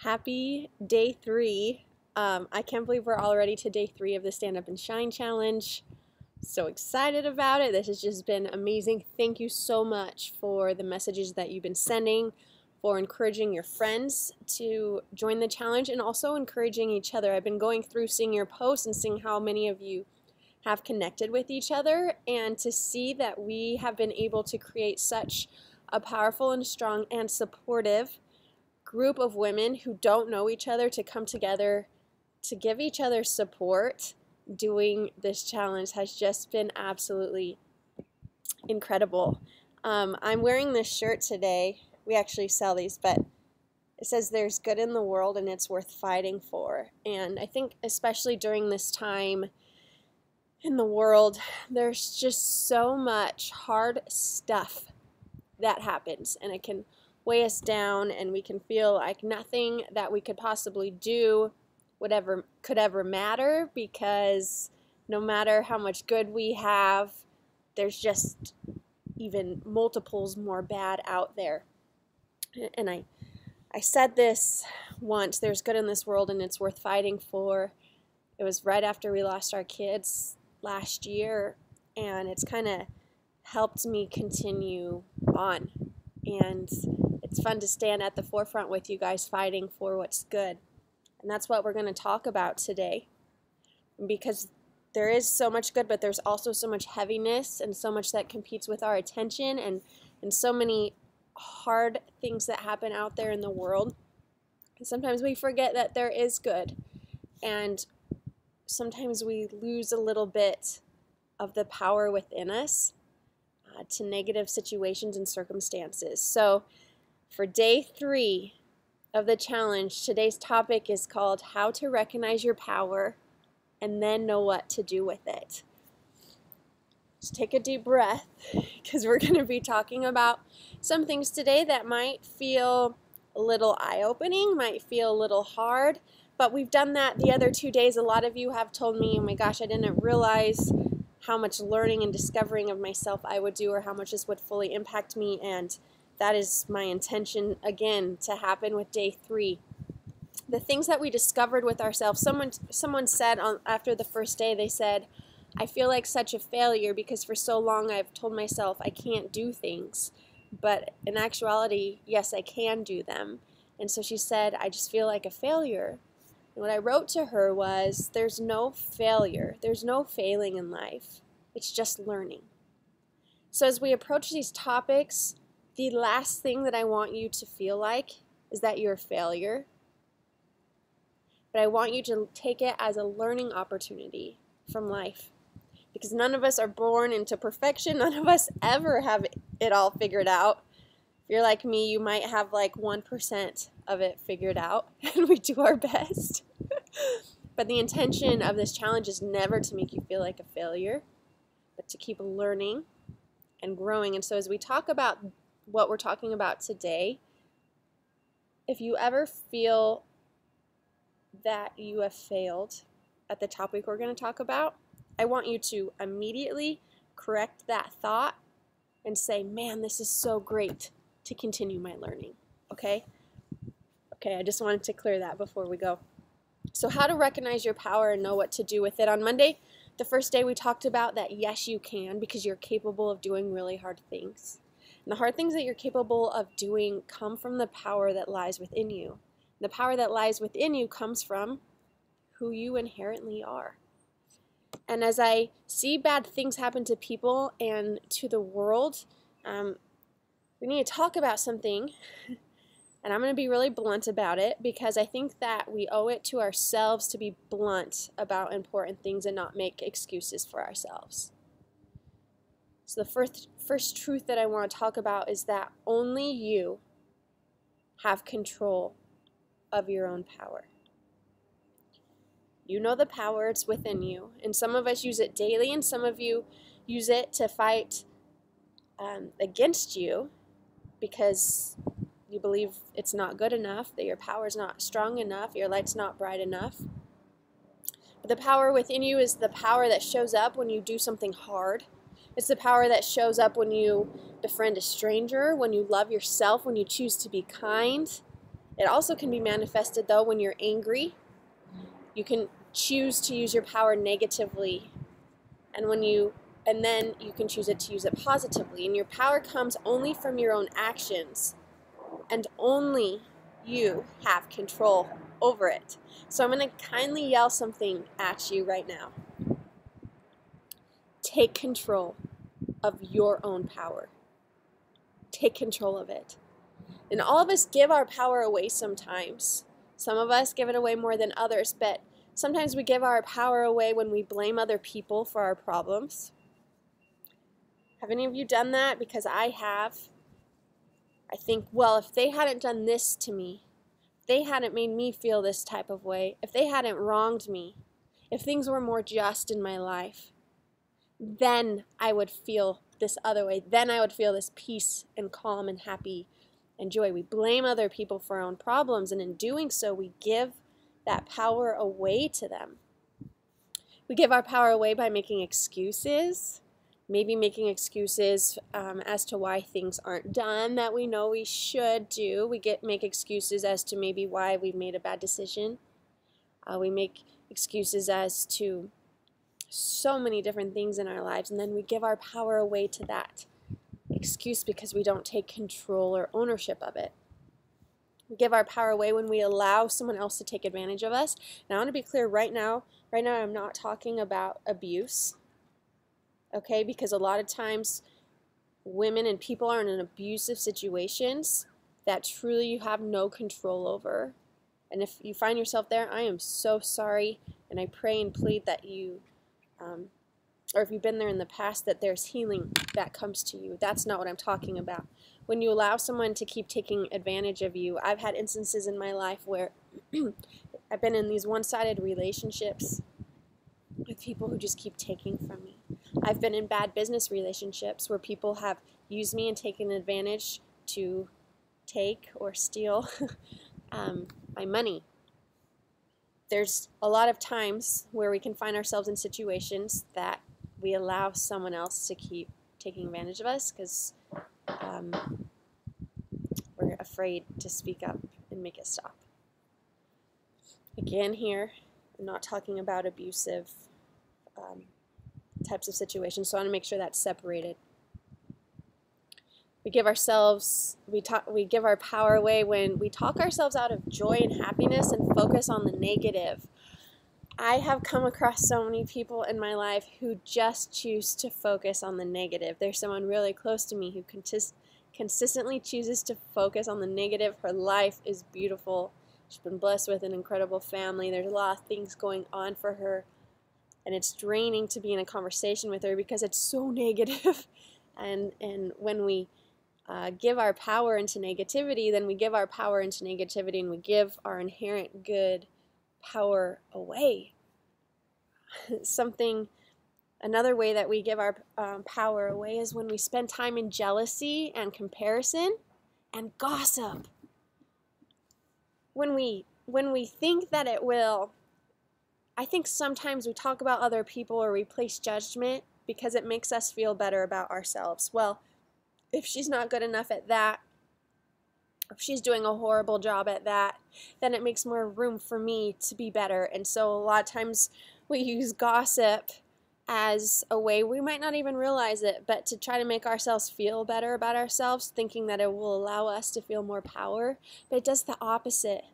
Happy day 3. I can't believe we're already to day 3 of the Stand Up and Shine Challenge. So excited about it. This has just been amazing. Thank you so much for the messages that you've been sending, for encouraging your friends to join the challenge, and also encouraging each other. I've been going through seeing your posts and seeing how many of you have connected with each other, and to see that we have been able to create such a powerful and strong and supportive group of women who don't know each other to come together to give each other support doing this challenge has just been absolutely incredible. I'm wearing this shirt today. We actually sell these, but it says there's good in the world and it's worth fighting for. And I think especially during this time in the world, there's just so much hard stuff that happens, and it can weigh us down, and we can feel like nothing that we could possibly do could ever matter, because no matter how much good we have, there's just even multiples more bad out there. And I said this once, there's good in this world and it's worth fighting for. It was right after we lost our kids last year, and it's kind of helped me continue on. And it's fun to stand at the forefront with you guys fighting for what's good. And that's what we're going to talk about today. Because there is so much good, but there's also so much heaviness and so much that competes with our attention, and so many hard things that happen out there in the world. And sometimes we forget that there is good. And sometimes we lose a little bit of the power within us to negative situations and circumstances. So for day 3 of the challenge, today's topic is called How to Recognize Your Power and Then Know What to Do with It. Just take a deep breath, because we're going to be talking about some things today that might feel a little eye-opening, might feel a little hard, but we've done that the other 2 days. A lot of you have told me, oh my gosh, I didn't realize how much learning and discovering of myself I would do, or how much this would fully impact me, and that is my intention again to happen with day 3. The things that we discovered with ourselves. Someone said after the first day, they said, I feel like such a failure because for so long I've told myself I can't do things, but in actuality, yes, I can do them. And so she said, I just feel like a failure. And what I wrote to her was, there's no failure. There's no failing in life. It's just learning. So as we approach these topics, the last thing that I want you to feel like is that you're a failure. But I want you to take it as a learning opportunity from life. Because none of us are born into perfection. None of us ever have it all figured out. If you're like me, you might have like 1% of it figured out, and we do our best. But the intention of this challenge is never to make you feel like a failure, but to keep learning and growing. And so as we talk about what we're talking about today, if you ever feel that you have failed at the topic we're going to talk about, I want you to immediately correct that thought and say, man, this is so great to continue my learning, okay? Okay, I just wanted to clear that before we go. So how to recognize your power and know what to do with it. On Monday, the first day, we talked about that yes, you can, because you're capable of doing really hard things. And the hard things that you're capable of doing come from the power that lies within you. The power that lies within you comes from who you inherently are. And as I see bad things happen to people and to the world, we need to talk about something, and I'm going to be really blunt about it, because I think that we owe it to ourselves to be blunt about important things and not make excuses for ourselves. So the first truth that I want to talk about is that only you have control of your own power. You know the power, it's within you. And some of us use it daily, and some of you use it to fight against you because you believe it's not good enough, that your power is not strong enough, your light's not bright enough. But the power within you is the power that shows up when you do something hard. It's the power that shows up when you befriend a stranger, when you love yourself, when you choose to be kind. It also can be manifested, though, when you're angry. You can choose to use your power negatively, and then you can choose to use it positively. And your power comes only from your own actions, and only you have control over it. So I'm going to kindly yell something at you right now. Take control of your own power. Take control of it. And all of us give our power away sometimes. Some of us give it away more than others, but sometimes we give our power away when we blame other people for our problems. Have any of you done that? Because I have. I think, well, if they hadn't done this to me, if they hadn't made me feel this type of way, if they hadn't wronged me, if things were more just in my life, then I would feel this other way. Then I would feel this peace and calm and happy and joy. We blame other people for our own problems, and in doing so, we give that power away to them. We give our power away by making excuses, maybe making excuses as to why things aren't done that we know we should do. We make excuses as to maybe why we've made a bad decision. We make excuses as to so many different things in our lives, and then we give our power away to that excuse because we don't take control or ownership of it. We give our power away when we allow someone else to take advantage of us. Now, I want to be clear right now I'm not talking about abuse, okay? Because a lot of times women and people are in abusive situations that truly you have no control over. And if you find yourself there, I am so sorry, and I pray and plead that you or if you've been there in the past, that there's healing that comes to you. That's not what I'm talking about. When you allow someone to keep taking advantage of you, I've had instances in my life where I've been in these one-sided relationships with people who just keep taking from me. I've been in bad business relationships where people have used me and taken advantage to take or steal my money. There's a lot of times where we can find ourselves in situations that we allow someone else to keep taking advantage of us because we're afraid to speak up and make it stop. Again, here, I'm not talking about abusive types of situations, so I want to make sure that's separated. We give our power away when we talk ourselves out of joy and happiness and focus on the negative. I have come across so many people in my life who just choose to focus on the negative. There's someone really close to me who consistently chooses to focus on the negative. Her life is beautiful. She's been blessed with an incredible family. There's a lot of things going on for her, and it's draining to be in a conversation with her because it's so negative. And when we give our power into negativity, then we give our power into negativity, and we give our inherent good power away. Another way that we give our power away is when we spend time in jealousy and comparison and gossip. When we think that it will, I think sometimes we talk about other people or we place judgment because it makes us feel better about ourselves. Well, if she's not good enough at that, if she's doing a horrible job at that, then it makes more room for me to be better. And so a lot of times we use gossip as a way, we might not even realize it, but to try to make ourselves feel better about ourselves, thinking that it will allow us to feel more power. But it does the opposite.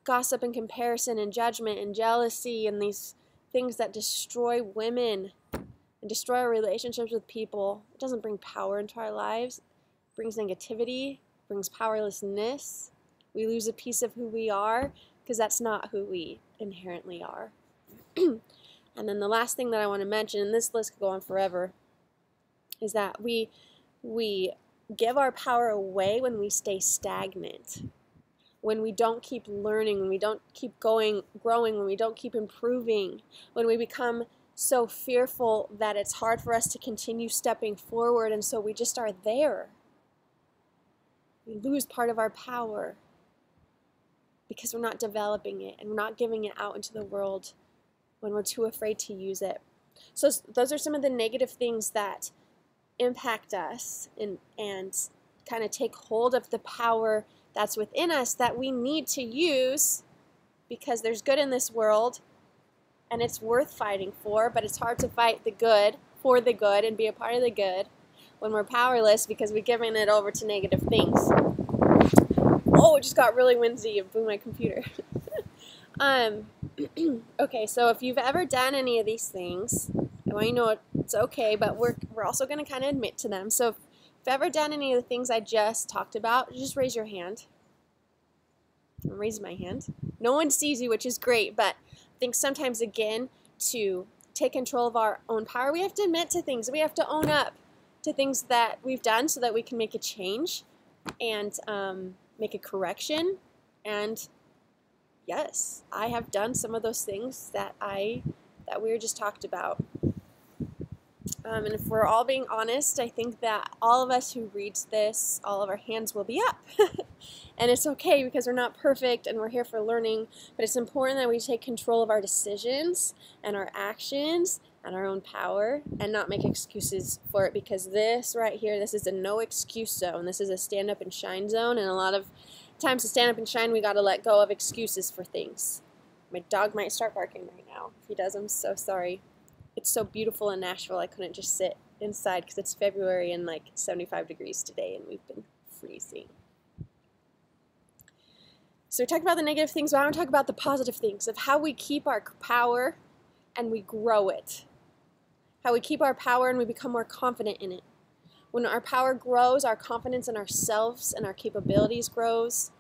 Gossip and comparison and judgment and jealousy and these things that destroy women and destroy our relationships with people, it doesn't bring power into our lives. It brings negativity. Brings powerlessness. We lose a piece of who we are because that's not who we inherently are. And then the last thing that I want to mention, and this list could go on forever, is that we give our power away when we stay stagnant, when we don't keep learning, when we don't keep growing, when we don't keep improving, when we become so fearful that it's hard for us to continue stepping forward, and so we just are there. We lose part of our power because we're not developing it and we're not giving it out into the world when we're too afraid to use it. So those are some of the negative things that impact us and kind of take hold of the power that's within us that we need to use because there's good in this world and it's worth fighting for, but it's hard to fight the good for the good and be a part of the good when we're powerless because we've given it over to negative things. Oh, it just got really windy. It blew my computer. Okay, so if you've ever done any of these things, I want you to know it's okay, but we're also going to kind of admit to them. So if you've ever done any of the things I just talked about, just raise your hand. I'll raise my hand. No one sees you, which is great, but I think sometimes, again, to take control of our own power, we have to admit to things. We have to own up to things that we've done so that we can make a change and make a correction. And yes, I have done some of those things that we were just talked about. And if we're all being honest, I think that all of us who reads this, all of our hands will be up. And it's okay because we're not perfect and we're here for learning, but it's important that we take control of our decisions and our actions and our own power and not make excuses for it, because this right here, this is a no excuse zone. This is a stand up and shine zone, and a lot of times to stand up and shine, we got to let go of excuses for things. My dog might start barking right now. If he does, I'm so sorry. It's so beautiful in Nashville, I couldn't just sit inside because it's February and like 75 degrees today and we've been freezing. So we talked about the negative things, but I want to talk about the positive things of how we keep our power and we grow it. How we keep our power and we become more confident in it. When our power grows, our confidence in ourselves and our capabilities grows.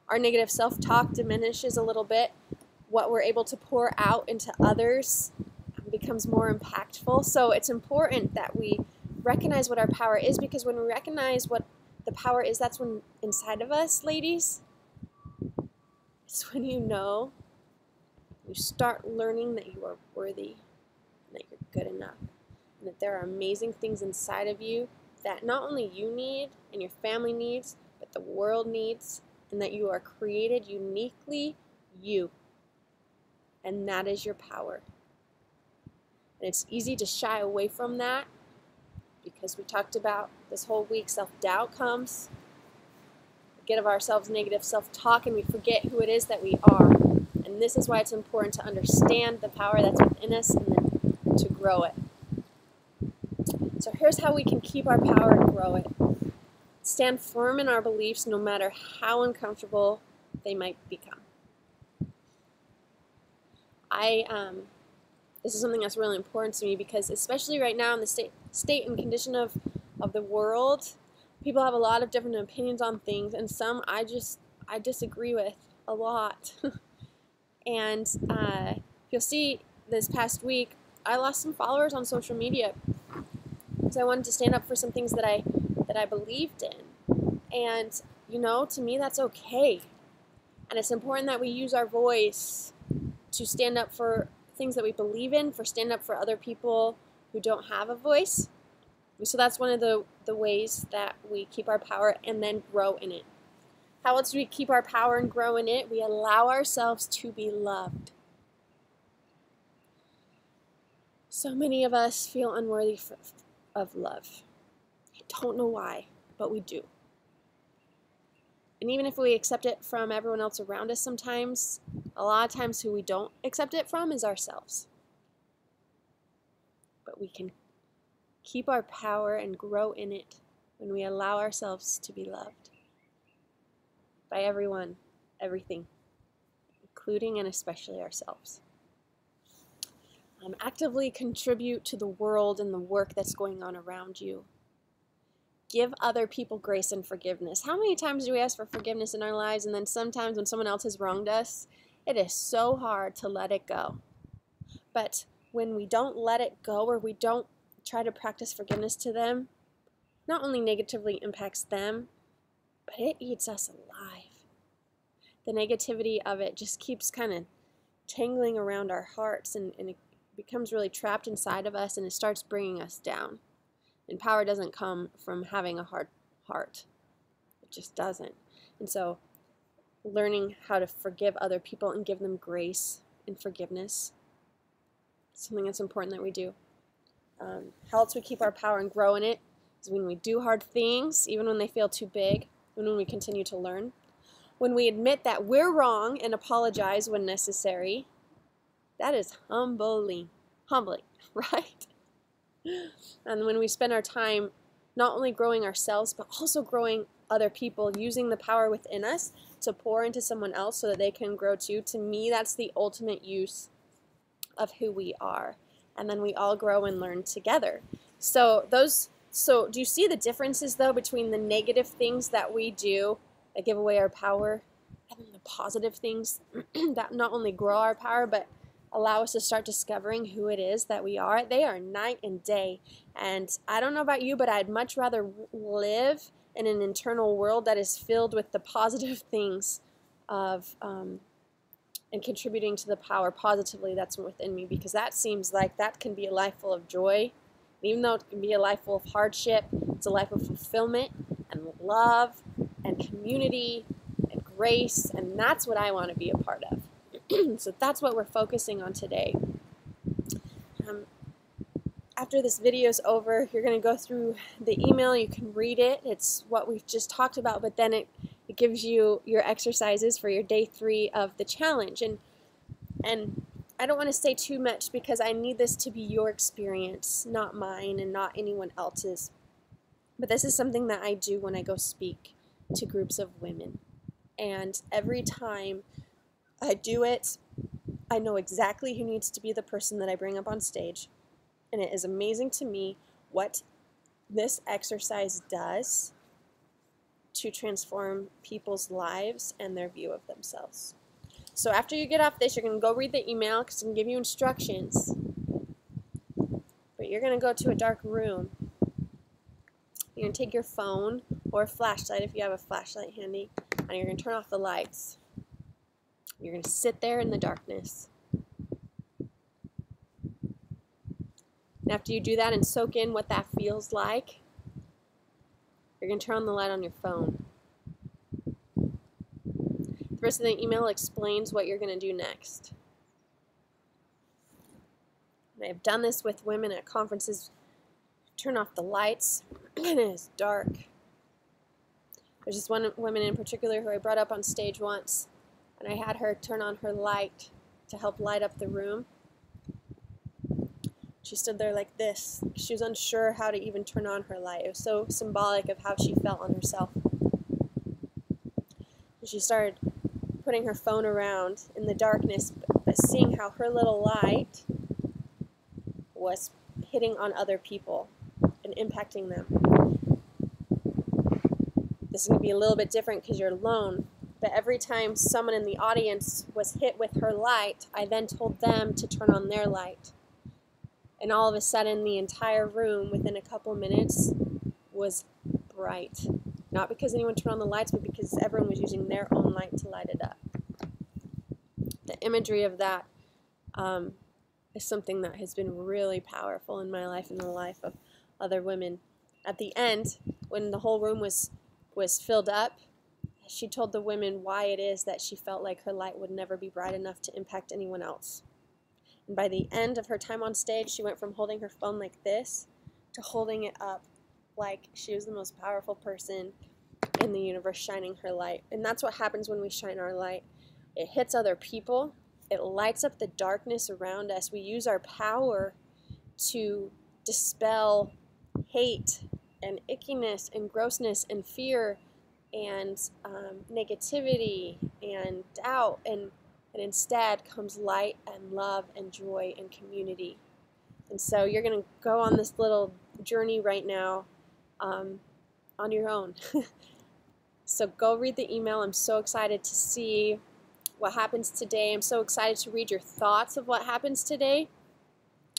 Our negative self-talk diminishes a little bit. What we're able to pour out into others becomes more impactful. So it's important that we recognize what our power is, because when we recognize what the power is, that's when inside of us, ladies, it's when you start learning that you are worthy and that you're good enough and that there are amazing things inside of you that not only you need and your family needs, but the world needs, and that you are created uniquely you. And that is your power. And it's easy to shy away from that because we talked about this whole week, self-doubt comes. We get of ourselves negative self-talk and we forget who it is that we are. And this is why it's important to understand the power that's within us and then to grow it. So here's how we can keep our power and grow it. Stand firm in our beliefs no matter how uncomfortable they might become. This is something that's really important to me because especially right now in the state and condition of the world, people have a lot of different opinions on things, and some I disagree with a lot. And you'll see this past week, I lost some followers on social media because I wanted to stand up for some things that I believed in. And, to me that's okay. And it's important that we use our voice to stand up for things that we believe in, for stand up for other people who don't have a voice. So that's one of the ways that we keep our power and then grow in it. How else do we keep our power and grow in it? We allow ourselves to be loved. So many of us feel unworthy of love. I don't know why, but we do. And even if we accept it from everyone else around us sometimes, a lot of times who we don't accept it from is ourselves. But we can keep our power and grow in it when we allow ourselves to be loved by everyone, everything, including and especially ourselves. Actively contribute to the world and the work that's going on around you. Give other people grace and forgiveness. How many times do we ask for forgiveness in our lives, and then sometimes when someone else has wronged us, it is so hard to let it go. But when we don't let it go, or we don't try to practice forgiveness to them, not only negatively impacts them, but it eats us alive. The negativity of it just keeps kind of tangling around our hearts, and it becomes really trapped inside of us, and it starts bringing us down. And power doesn't come from having a hard heart. It just doesn't. And so learning how to forgive other people and give them grace and forgiveness is something that's important that we do. How else we keep our power and grow in it is when we do hard things, even when they feel too big, and when we continue to learn. when we admit that we're wrong and apologize when necessary, that is humbling, right? And when we spend our time not only growing ourselves, but also growing other people, using the power within us to pour into someone else so that they can grow too, to me, that's the ultimate use of who we are. And then we all grow and learn together. So do you see the differences, though, between the negative things that we do that give away our power and then the positive things that not only grow our power, but allow us to start discovering who it is that we are? They are night and day. And I don't know about you, but I'd much rather live in an internal world that is filled with the positive things of and contributing to the power positively that's within me, because that seems like that can be a life full of joy. Even though it can be a life full of hardship, it's a life of fulfillment and love and community and grace, and that's what I want to be a part of. So that's what we're focusing on today. After this video is over, you're going to go through the email. You can read it. It's what we've just talked about, but then it gives you your exercises for your day 3 of the challenge. And I don't want to say too much because I need this to be your experience, not mine and not anyone else's. But this is something that I do when I go speak to groups of women. And every time I do it, I know exactly who needs to be the person that I bring up on stage. And it is amazing to me what this exercise does to transform people's lives and their view of themselves. So after you get off this, you're going to go read the email because I'm going to give you instructions. But you're going to go to a dark room. You're going to take your phone or a flashlight if you have a flashlight handy, and you're going to turn off the lights. You're going to sit there in the darkness. And after you do that and soak in what that feels like, you're going to turn on the light on your phone. The rest of the email explains what you're going to do next. And I've done this with women at conferences. Turn off the lights, and it is dark. There's this one woman in particular who I brought up on stage once, and I had her turn on her light to help light up the room. She stood there like this. She was unsure how to even turn on her light. It was so symbolic of how she felt on herself. And she started putting her phone around in the darkness, but seeing how her little light was hitting on other people and impacting them. This is going to be a little bit different because you're alone, but every time someone in the audience was hit with her light, I then told them to turn on their light. And all of a sudden, the entire room, within a couple minutes, was bright. Not because anyone turned on the lights, but because everyone was using their own light to light it up. The imagery of that is something that has been really powerful in my life and the life of other women. At the end, when the whole room was filled up, she told the women why it is that she felt like her light would never be bright enough to impact anyone else. And by the end of her time on stage, she went from holding her phone like this to holding it up like she was the most powerful person in the universe, shining her light. And that's what happens when we shine our light. It hits other people. It lights up the darkness around us. We use our power to dispel hate and ickiness and grossness and fear and negativity and doubt, and instead comes light and love and joy and community. And so you're going to go on this little journey right now on your own. So go read the email. I'm so excited to see what happens today. I'm so excited to read your thoughts of what happens today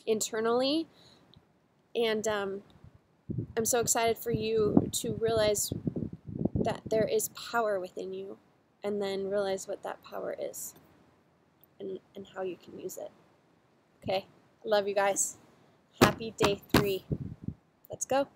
internally. And I'm so excited for you to realize that there is power within you, and then realize what that power is and how you can use it. Okay? I love you guys. Happy day 3. Let's go.